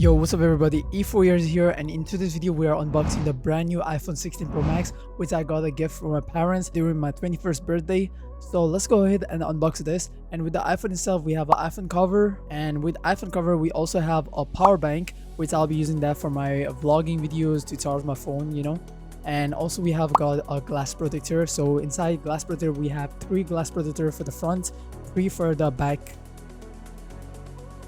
Yo, what's up everybody, E4 years here, and in today's video we are unboxing the brand new iPhone 16 Pro Max, which I got a gift from my parents during my 21st birthday. So let's go ahead and unbox this. And with the iPhone itself, we have an iPhone cover, and with iPhone cover we also have a power bank, which I'll be using that for my vlogging videos to charge my phone, and also we have got a glass protector. So inside glass protector we have 3 glass protector for the front, 3 for the back.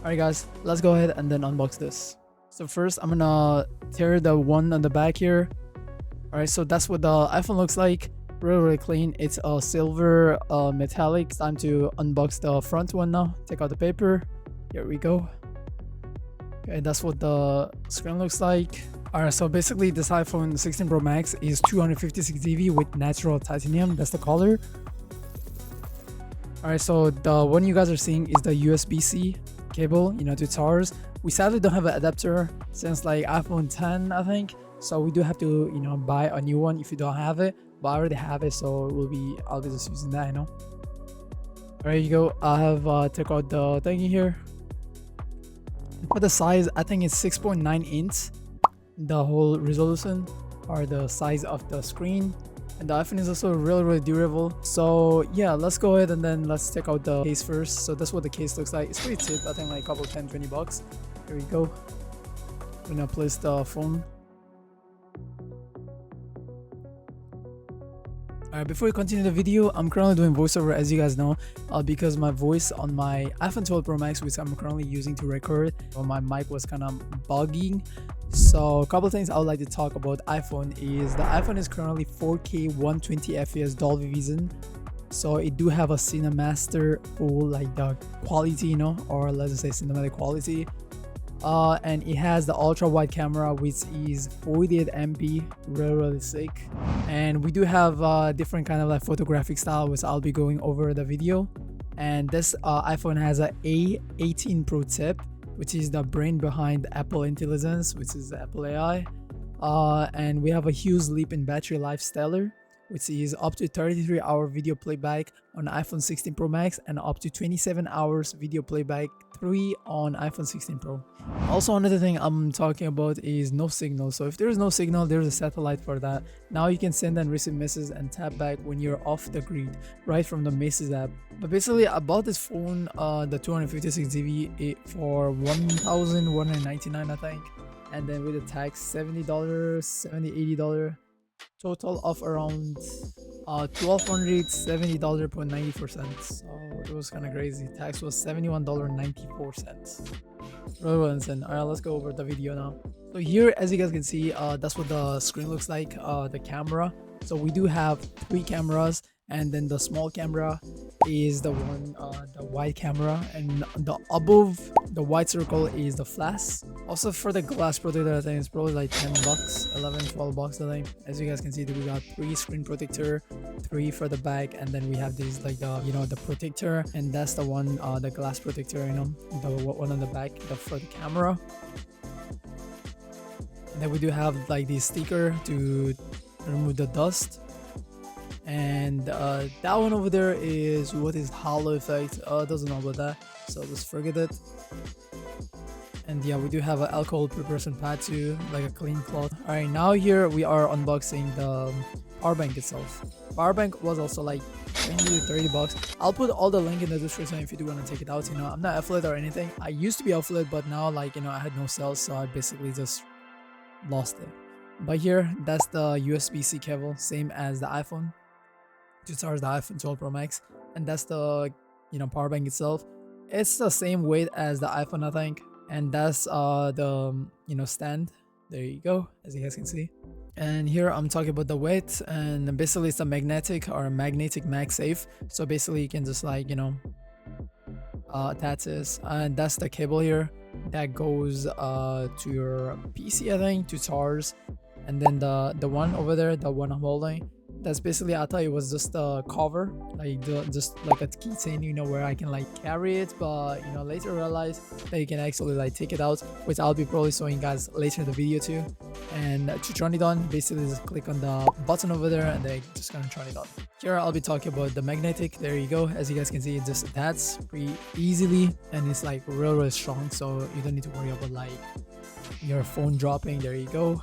Alright guys, let's go ahead and then unbox this. So first I'm gonna tear the one on the back here. Alright, so that's what the iPhone looks like. Really clean. It's a silver metallic. It's time to unbox the front one now. Take out the paper. Here we go. Okay, that's what the screen looks like. Alright, so basically this iPhone 16 Pro Max is 256 GB with natural titanium. That's the color. Alright, so the one you guys are seeing is the USB-C cable, to charge. We sadly don't have an adapter since like iPhone 10, I think, so we do have to buy a new one if you don't have it, but I already have it, so I'll be just using that. There you go. I have took out the thingy here. For the size, I think it's 6.9 inch, the whole resolution or the size of the screen. And the iPhone is also really durable. So yeah, let's go ahead and then let's check out the case first. So that's what the case looks like. It's pretty cheap, I think like a couple 10-20 bucks. Here we go. I'm gonna place the phone. Alright, before we continue the video, I'm currently doing voiceover, as you guys know, because my voice on my iPhone 12 Pro Max, which I'm currently using to record, my mic was kind of bugging. So a couple things I would like to talk about iPhone is the iPhone is currently 4K 120 FPS Dolby Vision. So it do have a Cinemaster full like the quality, or let's just say cinematic quality. And it has the ultra wide camera, which is 48 MP, really sick. And we do have different kind of like photographic style, which I'll be going over the video. And this iPhone has a A18 Pro chip, which is the brain behind Apple Intelligence, which is Apple AI. And we have a huge leap in battery life stellar, which is up to 33-hour video playback on iPhone 16 Pro Max and up to 27 hours video playback 3 on iPhone 16 Pro. Also, another thing I'm talking about is no signal. So if there's no signal, there's a satellite for that. Now you can send and receive messages and tap back when you're off the grid right from the Messages app. But basically I bought this phone, the 256 GB for $1,199, I think, and then with the tax $70, $80, total of around $1,270.94. So it was kind of crazy. Tax was $71.94. Really insane. Alright, let's go over the video now. So here, as you guys can see, that's what the screen looks like, the camera. So we do have 3 cameras, and then the small camera is the one, the wide camera, and the above the white circle is the flash. Also for the glass protector, I think it's probably like 10 bucks, 11-12 bucks, I think. As you guys can see, we got 3 screen protector, 3 for the back, and then we have these like the protector, and that's the one, the glass protector, the one on the back, for the camera. And then we do have like this sticker to remove the dust. And that one over there is what is halo effect. Doesn't know about that, so just forget it. And yeah, we do have an alcohol preparation pad too, like a clean cloth. Alright, now here we are unboxing the power bank itself. Power bank was also like 20 to 30 bucks. I'll put all the link in the description if you do want to take it out. I'm not affiliate or anything. I used to be affiliate, but now I had no sales, so I basically just lost it. But here, that's the USB-C cable, same as the iPhone, to charge the iPhone 12 Pro Max. And that's the power bank itself. It's the same weight as the iPhone, I think. And that's the stand. There you go, as you guys can see. And here I'm talking about the weight, and basically it's a magnetic MagSafe. So basically you can just attach this, and that's the cable here that goes to your PC, I think, to charge. And then the one over there, the one I'm holding, that's basically, I thought it was just a cover, just like a keychain, where I can carry it, but later realized that you can actually take it out, which I'll be probably showing you guys later in the video too. And to turn it on, basically just click on the button over there and then just gonna turn it on. Here I'll be talking about the magnetic. There you go. As you guys can see, it just attaches pretty easily, and it's really strong, so you don't need to worry about your phone dropping. There you go.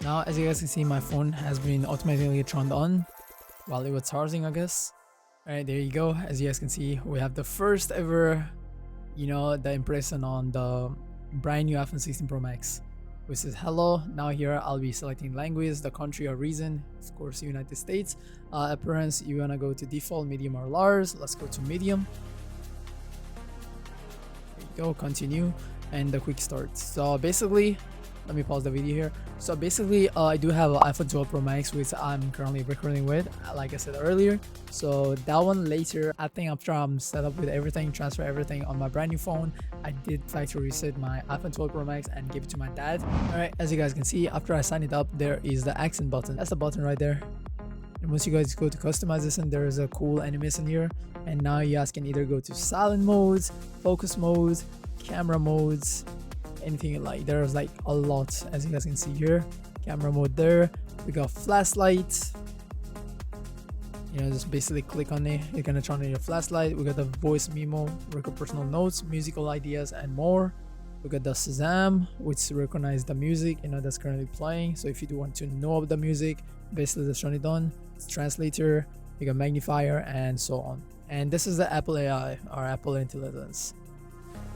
Now as you guys can see, my phone has been automatically turned on while it was charging, I guess. Alright, there you go. As you guys can see, we have the first ever, the impression on the brand new iPhone 16 Pro Max, which is hello. Now here I'll be selecting language, the country or region, of course United States. Appearance, you wanna go to default, medium or large. Let's go to medium. There you go, continue, and the quick start. So basically, let me pause the video here. So basically, I do have an iPhone 12 Pro Max, which I'm currently recording with, like I said earlier. So that one later, I think after I'm set up with everything, transfer everything on my brand new phone, I did factory reset my iPhone 12 Pro Max and give it to my dad. Alright, as you guys can see, after I sign it up, there is the accent button. That's the button right there. And once you guys go to customization, there is a cool animation here. And now you guys can either go to silent modes, focus modes, camera modes, anything. Like there's like a lot, as you guys can see here. Camera mode there, we got flashlight, just basically click on it, you're gonna turn on your flashlight. We got the voice memo, record personal notes, musical ideas, and more. We got the Shazam, which recognize the music that's currently playing. So if you do want to know of the music, basically just turn it on. It's translator, you got magnifier, and so on. And this is the Apple AI, or Apple Intelligence.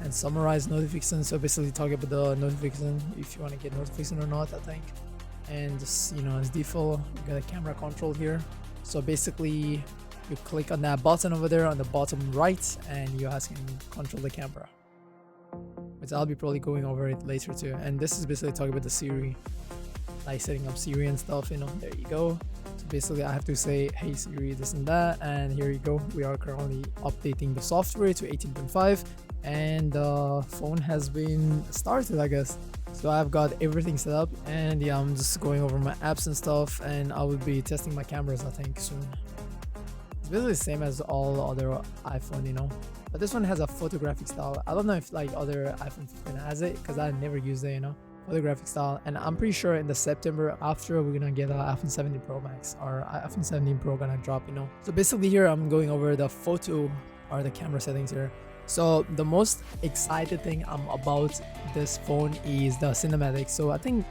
And summarize notifications, so basically talk about the notification, if you want to get notification or not, I think. And just as default, you got a camera control here. So basically you click on that button over there on the bottom right, and you guys can control the camera, which I'll be probably going over it later too. And this is basically talking about the Siri, like setting up Siri and stuff. There you go. So basically I have to say, hey Siri, this and that, and here you go. We are currently updating the software to 18.5, and the phone has been started, I guess. So I've got everything set up, and yeah, I'm just going over my apps and stuff, and I will be testing my cameras, I think, soon. It's basically the same as all other iPhone, but this one has a photographic style. I don't know if like other iPhone 15 has it, because I never used it, photographic style. And I'm pretty sure in the September after, we're gonna get an iPhone 17 Pro Max, or iPhone 17 Pro gonna drop. So basically here I'm going over the photo or the camera settings here. So the most excited thing about this phone is the cinematic. So I think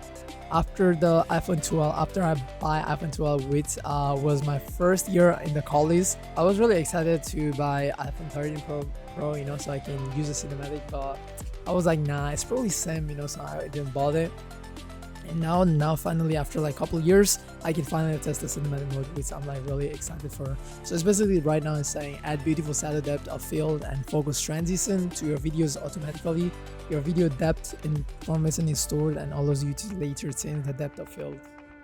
after the iPhone 12, after I buy iPhone 12, which was my first year in the college, I was really excited to buy iPhone 13 Pro, so I can use the cinematic. But I was like, nah, it's probably same, so I didn't bother it. And now finally, after like a couple years, I can finally test the cinematic mode, which I'm like really excited for. So it's basically right now it's saying add beautiful shadow depth of field and focus transition to your videos automatically. Your video depth information is stored and allows you to later change the depth of field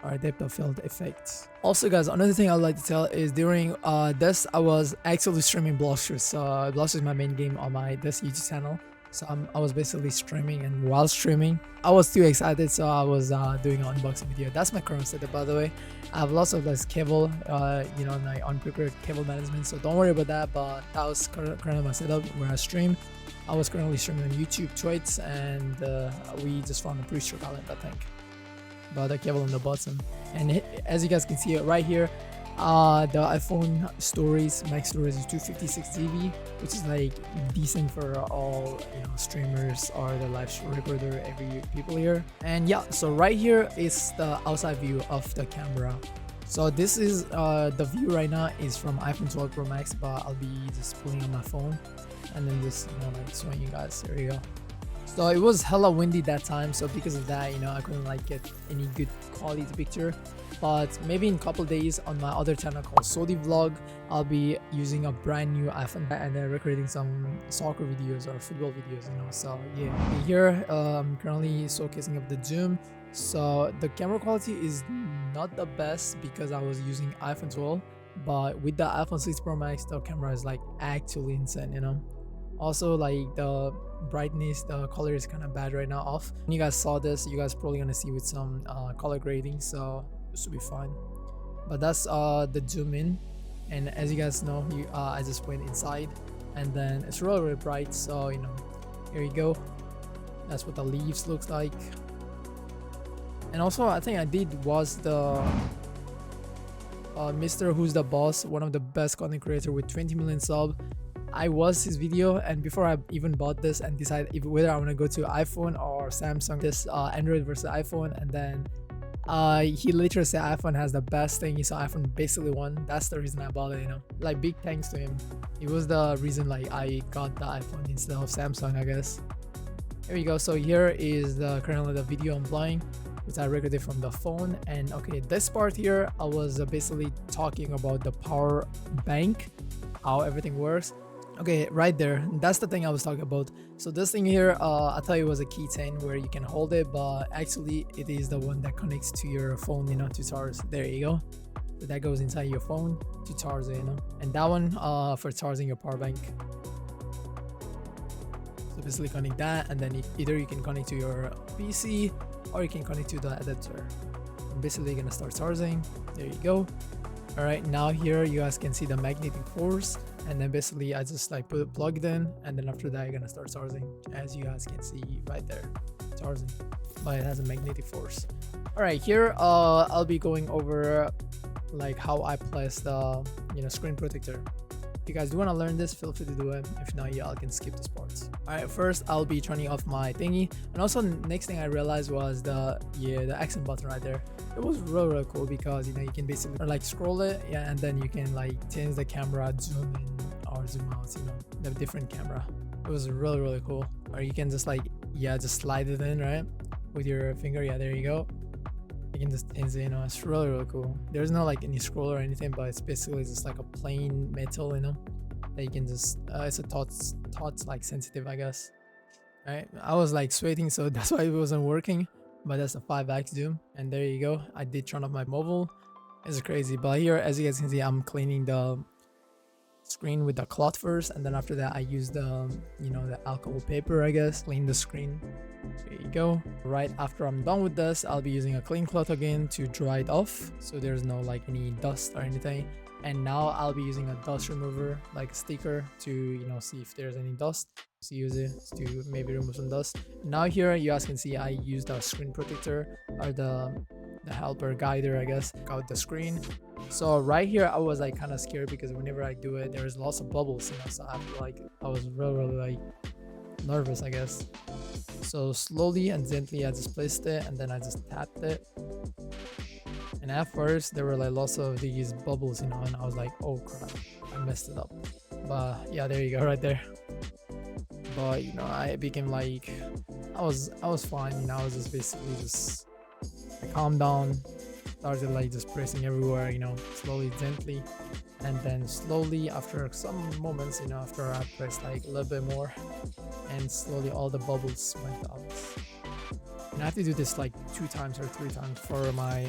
or depth of field effects. Also guys, another thing I'd like to tell is during this I was actually streaming Blocksters. So Blocksters is my main game on my this YouTube channel. So I was basically streaming, and while streaming I was too excited, so I was doing an unboxing video. That's my current setup, by the way. I have lots of this cable, my unprepared cable management, so don't worry about that. But that was currently my setup where I stream. I was currently streaming on YouTube, Twitch, and we just found a pre-stroke island, I think. But the cable on the bottom, and as you guys can see right here, the iPhone storage, max storage is 256 GB, which is like decent for all streamers or the live recorder, every people here. And yeah, so right here is the outside view of the camera. So this is the view right now is from iPhone 12 Pro Max, but I'll be just pulling on my phone and then just like showing you guys. There you go. So it was hella windy that time, so because of that, I couldn't like get any good quality picture. But maybe in a couple days on my other channel called Sodi Vlog, I'll be using a brand new iPhone and then recording some soccer videos or football videos, So yeah, here I'm currently showcasing up the zoom. So the camera quality is not the best because I was using iPhone 12, but with the iPhone 6 Pro Max, the camera is like actually insane, Also like the brightness, the color is kind of bad right now off. When you guys saw this, you guys probably gonna see with some color grading, so this will be fine. But that's the zoom in, and as you guys know, I just went inside, and then it's really, really bright. So here you go. That's what the leaves looks like. And also I think I did was the Mr. Who's the Boss, one of the best content creator with 20 million sub. I watched his video, and before I even bought this and decided whether I want to go to iPhone or Samsung, this Android versus iPhone, and then he literally said iPhone has the best thing, so iPhone basically won. That's the reason I bought it, you know. Like, big thanks to him. It was the reason like I got the iPhone instead of Samsung, I guess. Here we go. So here is currently the video I'm playing, which I recorded from the phone. And okay, this part here, I was basically talking about the power bank, how everything works. Okay, right there, that's the thing I was talking about. So this thing here, I thought it was a keychain where you can hold it, but actually it is the one that connects to your phone, you know, to charge. There you go. So that goes inside your phone to charge it, you know. And that one for charging your power bank. So basically connect that, and then either you can connect to your PC or you can connect to the adapter. I'm basically gonna start charging. There you go. All right, now here you guys can see the magnetic force, and then basically I just like plug it in, and then after that I'm gonna start charging, as you guys can see right there, charging. But it has a magnetic force. All right, here I'll be going over like how I place the screen protector. If you guys do want to learn this, feel free to do it. If not, yeah, I can skip this part. All right, first I'll be turning off my thingy, and also next thing I realized was the accent button right there. It was really cool because you can basically like scroll it, yeah, and then you can like change the camera, zoom in or zoom out, the different camera. It was really cool. Or you can just like just slide it in, right, with your finger. Yeah, there you go. You can just change it, it's really cool. There's no like any scroll or anything, but it's basically just like a plain metal, that you can just it's a touch like sensitive, I guess. Right, I was like sweating, so that's why it wasn't working, but that's a 5x zoom. And there you go, I did turn off my mobile. It's crazy. But here, as you guys can see, I'm cleaning the screen with the cloth first, and then after that I use the the alcohol paper, I guess, clean the screen. There you go. Right after I'm done with this, I'll be using a clean cloth again to dry it off, so there's no like any dust or anything. And now I'll be using a dust remover, like a sticker, to see if there's any dust. So use it to maybe remove some dust. Now here you guys can see I used a screen protector, or the helper guider, I guess, out the screen. So right here I was like kind of scared because whenever I do it, there's lots of bubbles, so I was really like nervous, I guess. So slowly and gently I just placed it, and then I just tapped it. And at first there were like lots of these bubbles, and I was like, oh crap, I messed it up. But yeah, there you go, right there. But I became like, I was fine. I was just basically just calmed down, started like just pressing everywhere, slowly, gently. And then slowly, after some moments, after I pressed like a little bit more, and slowly all the bubbles went out. And I have to do this like 2 times or 3 times for my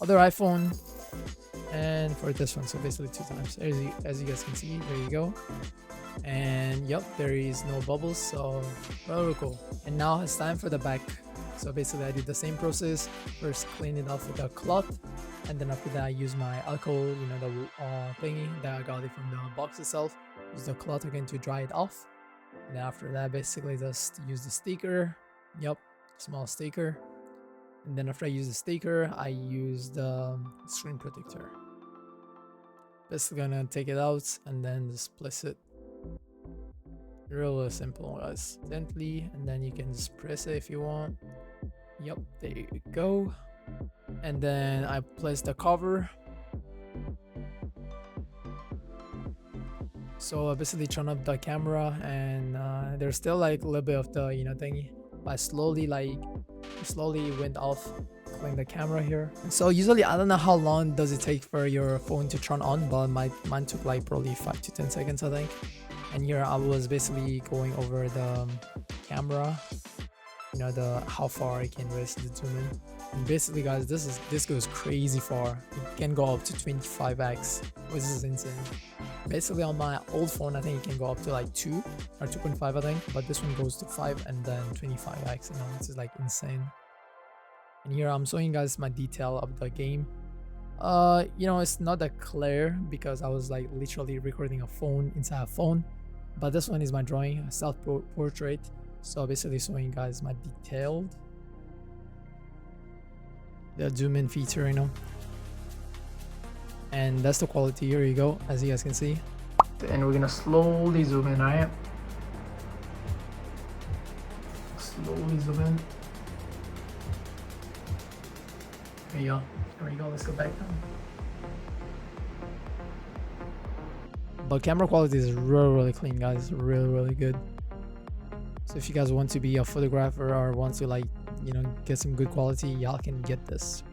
other iPhone and for this one. So basically 2 times, as you guys can see. There you go. And yep, there is no bubbles, so very cool. And now it's time for the back. So basically I did the same process. First clean it off with a cloth, and then after that I use my alcohol, the thingy that I got it from the box itself. Use the cloth again to dry it off. And then after that, basically just use the sticker. Yep, small sticker. And then after I use the sticker, I use the screen protector. Just gonna take it out and then just place it. Really simple, guys. Gently, and then you can just press it if you want. Yep, there you go. And then I place the cover. So I basically turn up the camera, and there's still like a little bit of the thingy, but I slowly went off, clean the camera here. So usually I don't know how long does it take for your phone to turn on, but mine took like probably 5 to 10 seconds, I think. And here I was basically going over the camera, the how far I can raise the zoom in. And basically, guys, this goes crazy far. It can go up to 25x, which is insane. Basically on my old phone, I think it can go up to like 2 or 2.5, I think, but this one goes to 5 and then 25x. This is like insane. And here I'm showing you guys my detail of the game. It's not that clear because I was like literally recording a phone inside a phone, but this one is my drawing, a self-portrait. So basically showing you guys my detailed, the zoom in feature, and that's the quality. Here you go, as you guys can see. and we're gonna slowly zoom in. All right, slowly zoom in. There you go. There we go. Let's go back down. But camera quality is really clean, guys. Really good. So if you guys want to be a photographer or want to, like, you know, get some good quality, y'all can get this.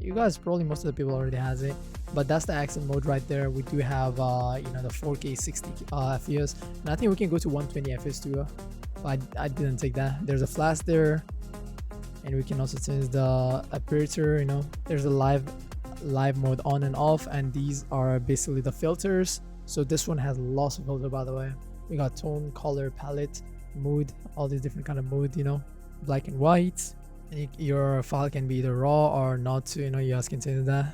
You guys, probably most of the people already has it, but that's the accent mode right there. We do have you know, the 4K 60 FPS, and I think we can go to 120 FPS too, but I didn't take that. There's a flash there, and we can also change the aperture. You know, there's a live mode on and off, and these are basically the filters. So this one has lots of filter, by the way. We got tone, color, palette, mood, all these different kind of mood, you know, black and white. And your file can be either raw or not, so, you know, you guys can change that,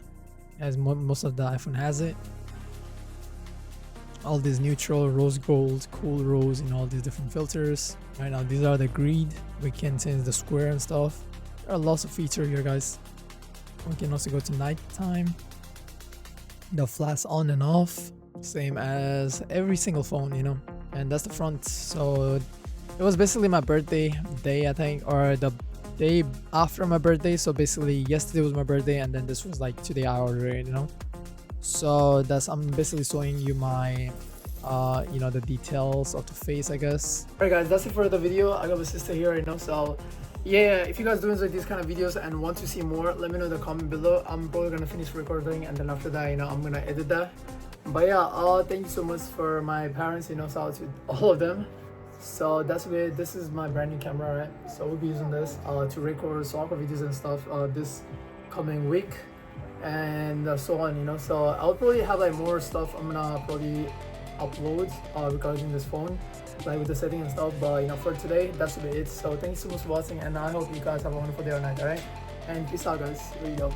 as most of the iPhone has it. All these neutral, rose gold, cool rose, and all these different filters. Right now, these are the grid. We can change the square and stuff. There are lots of features here, guys. We can also go to nighttime. The flash on and off, same as every single phone, you know. And that's the front. So it was basically my birthday day, I think, or the day after my birthday. So basically yesterday was my birthday, and then this was like today I ordered it, you know. So that's, I'm basically showing you my you know, the details of the face, I guess. Alright guys, that's it for the video. I got my sister here right now, so yeah, if you guys do enjoy these kind of videos and want to see more, let me know in the comment below. I'm probably gonna finish recording, and then after that, you know, I'm gonna edit that. But yeah, thank you so much for my parents, you know, shout out to all of them. So that's it. This is my brand new camera, right? So we'll be using this to record soccer videos and stuff this coming week, and so on, you know. So I'll probably have like more stuff I'm gonna probably upload regarding this phone, like with the setting and stuff. But you know, for today, that's it. So thank you so much for watching, and I hope you guys have a wonderful day or night. All right, and peace out, guys. Here you go.